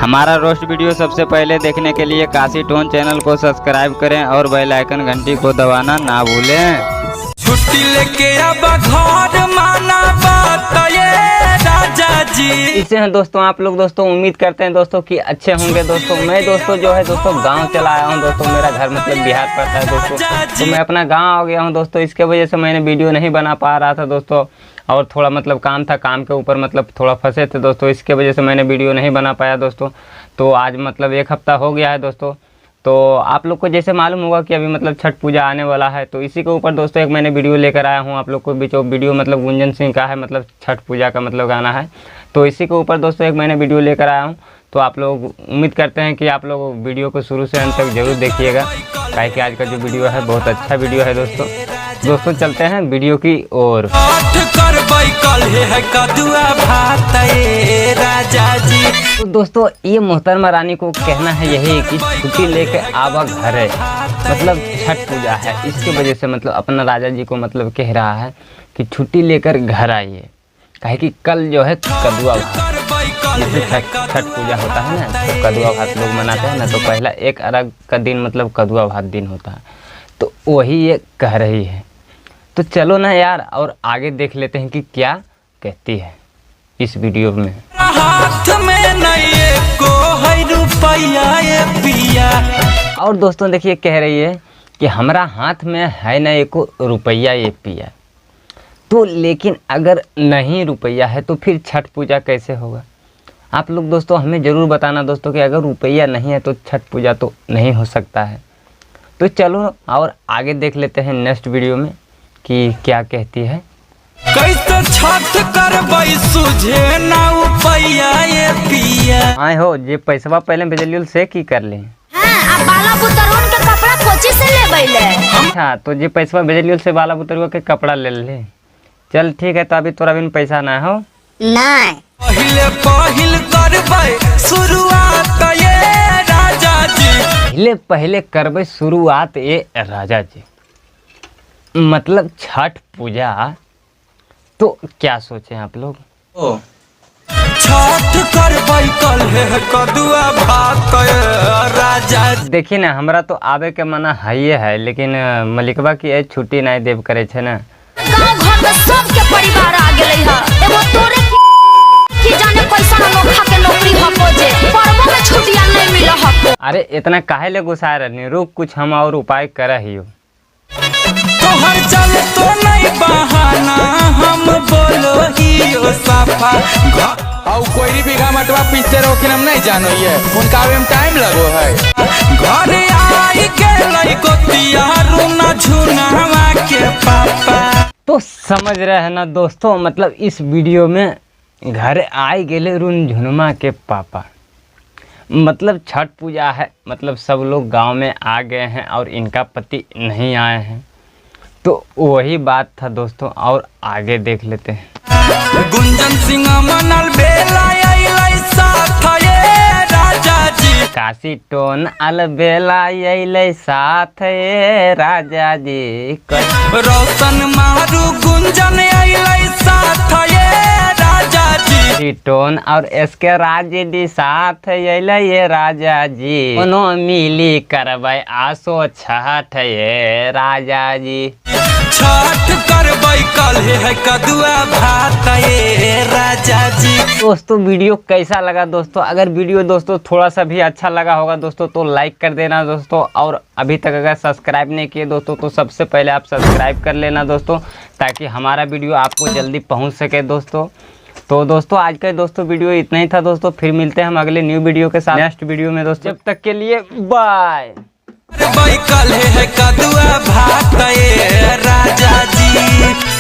हमारा roast video सबसे पहले देखने के लिए काशी टोन चैनल को सब्सक्राइब करें और बेल आइकन घंटी को दबाना ना भूलें। छुट्टी लेके अब घर माना बताए राजा जी। इसे हैं दोस्तों आप लोग दोस्तों उम्मीद करते हैं दोस्तों कि अच्छे होंगे दोस्तों। मैं दोस्तों जो है दोस्तों गांव चला आया हूं दोस्तों। मेरा घर मतलब बिहार पड़ता है दोस्तों, तो मैं अपना गांव आ गया हूं दोस्तों। इसके वजह से मैंने वीडियो नहीं बना पा रहा था दोस्तों, और थोड़ा मतलब काम था, काम के ऊपर मतलब थोड़ा फंसे थे दोस्तों। इसके वजह से मैंने वीडियो नहीं बना पाया दोस्तों। तो आज मतलब 1 हफ्ता हो गया है दोस्तों। तो आप लोग को जैसे मालूम होगा कि अभी मतलब छठ पूजा आने वाला है, तो इसी के ऊपर दोस्तों एक मैंने वीडियो लेकर आया हूँ आप लोग को। बीचों वीडियो मतलब गुंजन सिंह का है, मतलब छठ पूजा का मतलब गाना है। तो इसी के ऊपर दोस्तों एक मैंने वीडियो लेकर आया हूँ। तो आप लोग उम्मीद करते हैं कि आप लोग वीडियो को शुरू से अंत तक जरूर देखिएगा, काहे कि आज का जो वीडियो है बहुत अच्छा वीडियो है दोस्तों। दोस्तों चलते हैं वीडियो की ओर। तो दोस्तों ये मोहतरमा रानी को कहना है यही कि छुट्टी लेके आवा घर है, मतलब छठ पूजा है। इसके वजह से मतलब अपना राजा जी को मतलब कह रहा है कि छुट्टी लेकर घर आइए, काहे कि कल जो है कदुआ भात, जैसे छठ पूजा होता है ना, तो कदुआ भात लोग मनाते हैं ना। तो पहला 1 अरग का दिन मतलब कदुआ भात दिन होता है, तो वही ये कह रही है। तो चलो ना यार और आगे देख लेते हैं कि क्या कहती है इस वीडियो में। हाथ में नहीं को है रुपया ये पिया। और दोस्तों देखिए कह रही है कि हमारा हाथ में है ना एक रुपया ये पिया। तो लेकिन अगर नहीं रुपया है तो फिर छठ पूजा कैसे होगा? आप लोग दोस्तों हमें ज़रूर बताना दोस्तों कि अगर रुपया नहीं है तो छठ पूजा तो नहीं हो सकता है। तो चलो और आगे देख लेते हैं नेक्स्ट वीडियो में कि क्या कहती है। कैसे छठ करबै सुझे ना रुपया ये पिया। आए हो जे पैसवा पहले भेजलियो से की कर ले। हां अब बाला बुतरुन के कपड़ा कोची से ले बैले। अच्छा तो जे पैसवा भेजलियो से बाला बुतरुआ के कपड़ा ले ले। चल ठीक है, तो अभी तोरा बिन पैसा ना हो नहीं पहिल करबै शुरुआत ये राजा जी। पहले करबै शुरुआत ये राजा जी, मतलब छठ पूजा। तो क्या सोचे आप लोग? छठ करबै कल है कदुआ भात राजा। देखिए ना हमरा तो आवे के मना है, लेकिन मलिकवा की छुट्टी नहीं देव करे छे ना। गांव घर में सबके परिवार आ गेलै ह, एगो तोरे की जाने पैसा नोखा के नौकरी हको जे पर्वो में छुट्टियां नहीं मिल हको। अरे इतना काहे ले गुस्सा रहनी, रुक कुछ हम और उपाय कर हियो। तोहर चल तो नहीं बहाना हम बोलो हियो साफा। और कोई बीघा मटवा पीछे रोकिन हम नहीं जानो ये उनका आवे में टाइम लगो है। घर आई गेलै गोतिया रुना झुनावा के पापा। तो समझ रहे हैं ना दोस्तों, मतलब इस वीडियो में घर आए गेले रुन झुनमा के पापा। मतलब छठ पूजा है, मतलब सब लोग गांव में आ गए हैं और इनका पति नहीं आए हैं। तो वही बात था दोस्तों, और आगे देख लेते हैं। गुंजन सिंह मनल बेला आइलै साथ ये राजा जी। काशी टोन अलबेला अइलै साथ ये राजा जी। रोशन मारू गुंजन आइलै साथ ये राजा जी। टोन और इसके राजे दी साथ अइलै ये राजा जी। कोनो मिली करबै आसो छठ ये राजा जी। छठ करबै कल है कदुआ भात ये राजा जी। दोस्तों वीडियो कैसा लगा दोस्तों? अगर वीडियो दोस्तों थोड़ा सा भी अच्छा लगा होगा दोस्तों तो लाइक कर देना दोस्तों। और अभी तक अगर सब्सक्राइब नहीं किए दोस्तों तो सबसे पहले आप सब्सक्राइब कर लेना दोस्तों, ताकि हमारा वीडियो आपको जल्दी पहुंच सके दोस्तों। तो दोस्तों आज का दोस्तों वीडियो इतना ही था दोस्तों। फिर मिलते हैं हम अगले न्यू वीडियो के साथ नेक्स्ट वीडियो में दोस्तों। जब तक के लिए बाय। कल है कदुआ भात ये राजा जी।